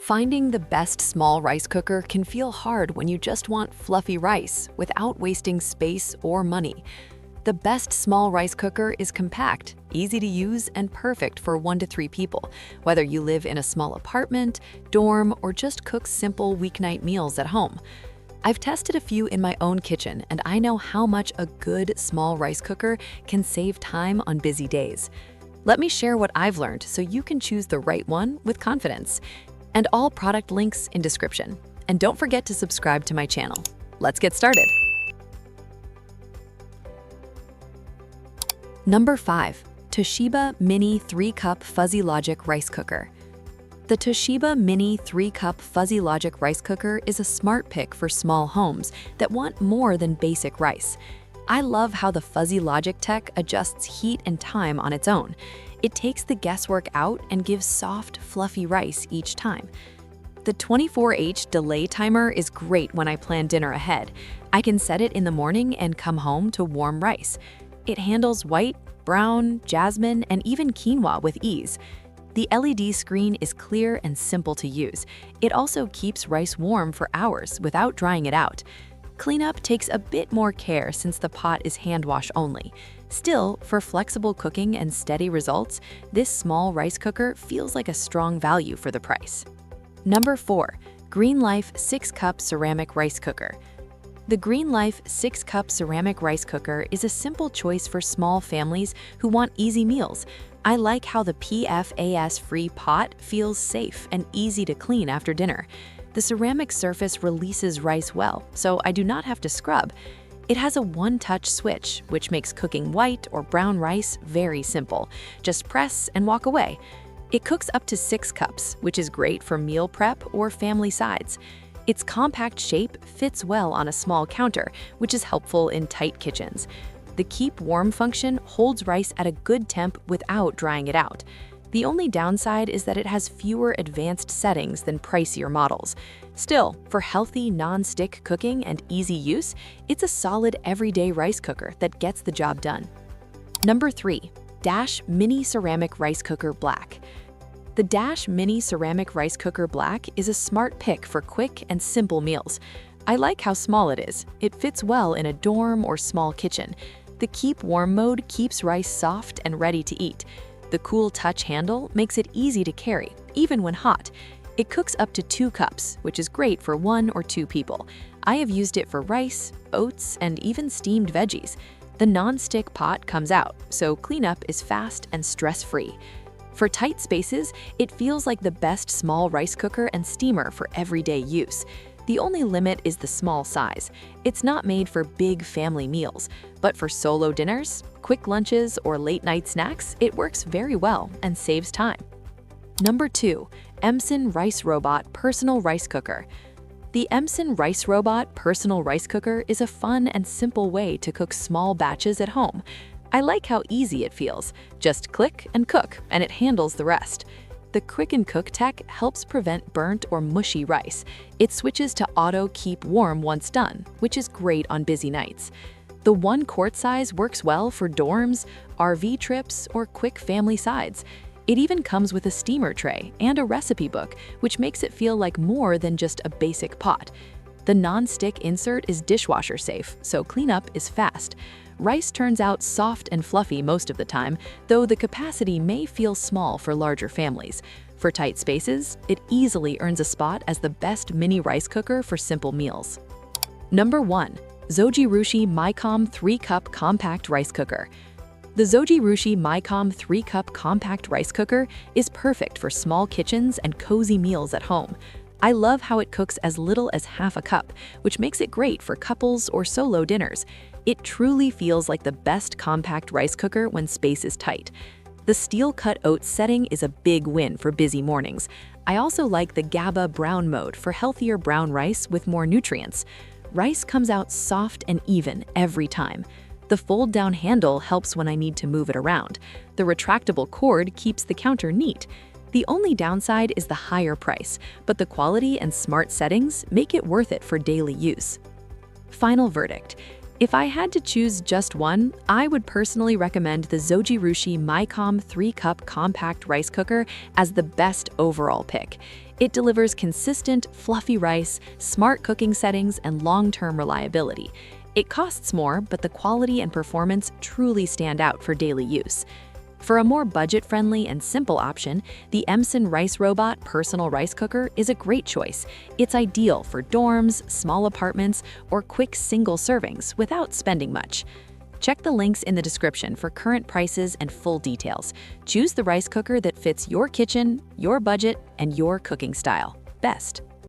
Finding the best small rice cooker can feel hard when you just want fluffy rice without wasting space or money. The best small rice cooker is compact, easy to use, and perfect for 1 to 3 people, whether you live in a small apartment, dorm, or just cook simple weeknight meals at home. I've tested a few in my own kitchen, and I know how much a good small rice cooker can save time on busy days. Let me share what I've learned so you can choose the right one with confidence. And all product links in description. And don't forget to subscribe to my channel. Let's get started. Number 5. Toshiba Mini 3-Cup Fuzzy Logic Rice Cooker. The Toshiba Mini 3-Cup Fuzzy Logic Rice Cooker is a smart pick for small homes that want more than basic rice. I love how the Fuzzy Logic tech adjusts heat and time on its own. It takes the guesswork out and gives soft, fluffy rice each time. The 24H delay timer is great when I plan dinner ahead. I can set it in the morning and come home to warm rice. It handles white, brown, jasmine, and even quinoa with ease. The LED screen is clear and simple to use. It also keeps rice warm for hours without drying it out. Cleanup takes a bit more care since the pot is hand wash only. Still, for flexible cooking and steady results, this small rice cooker feels like a strong value for the price. Number 4. GreenLife 6-Cup Ceramic Rice Cooker. The GreenLife 6-Cup Ceramic Rice Cooker is a simple choice for small families who want easy meals. I like how the PFAS-free pot feels safe and easy to clean after dinner. The ceramic surface releases rice well, so I do not have to scrub. It has a one-touch switch, which makes cooking white or brown rice very simple. Just press and walk away. It cooks up to 6 cups, which is great for meal prep or family sides. Its compact shape fits well on a small counter, which is helpful in tight kitchens. The keep warm function holds rice at a good temp without drying it out. The only downside is that it has fewer advanced settings than pricier models. Still, for healthy, non-stick cooking and easy use, it's a solid everyday rice cooker that gets the job done. Number 3. Dash Mini Ceramic Rice Cooker Black. The Dash Mini Ceramic Rice Cooker Black is a smart pick for quick and simple meals. I like how small it is. It fits well in a dorm or small kitchen. The Keep Warm mode keeps rice soft and ready to eat. The cool touch handle makes it easy to carry, even when hot. It cooks up to 2 cups, which is great for 1 or 2 people. I have used it for rice, oats, and even steamed veggies. The non-stick pot comes out, so cleanup is fast and stress-free. For tight spaces, it feels like the best small rice cooker and steamer for everyday use. The only limit is the small size. It's not made for big family meals, but for solo dinners, quick lunches, or late-night snacks, it works very well and saves time. Number 2. EMSON Rice Robot Personal Rice Cooker. The EMSON Rice Robot Personal Rice Cooker is a fun and simple way to cook small batches at home. I like how easy it feels. Just click and cook, and it handles the rest. The Quick and Cook tech helps prevent burnt or mushy rice. It switches to auto keep warm once done, which is great on busy nights. The 1 quart size works well for dorms, RV trips, or quick family sides. It even comes with a steamer tray and a recipe book, which makes it feel like more than just a basic pot. The non-stick insert is dishwasher safe, so cleanup is fast. Rice turns out soft and fluffy most of the time, though the capacity may feel small for larger families. For tight spaces, it easily earns a spot as the best mini rice cooker for simple meals. Number 1. Zojirushi Micom 3-Cup Compact Rice Cooker. The Zojirushi Micom 3-Cup Compact Rice Cooker is perfect for small kitchens and cozy meals at home. I love how it cooks as little as half a cup, which makes it great for couples or solo dinners. It truly feels like the best compact rice cooker when space is tight. The steel-cut oats setting is a big win for busy mornings. I also like the GABA brown mode for healthier brown rice with more nutrients. Rice comes out soft and even every time. The fold-down handle helps when I need to move it around. The retractable cord keeps the counter neat. The only downside is the higher price, but the quality and smart settings make it worth it for daily use. Final verdict. If I had to choose just one, I would personally recommend the Zojirushi Micom 3-Cup Compact Rice Cooker as the best overall pick. It delivers consistent, fluffy rice, smart cooking settings, and long-term reliability. It costs more, but the quality and performance truly stand out for daily use. For a more budget-friendly and simple option, the EMSON Rice Robot Personal Rice Cooker is a great choice. It's ideal for dorms, small apartments, or quick single servings without spending much. Check the links in the description for current prices and full details. Choose the rice cooker that fits your kitchen, your budget, and your cooking style. Best.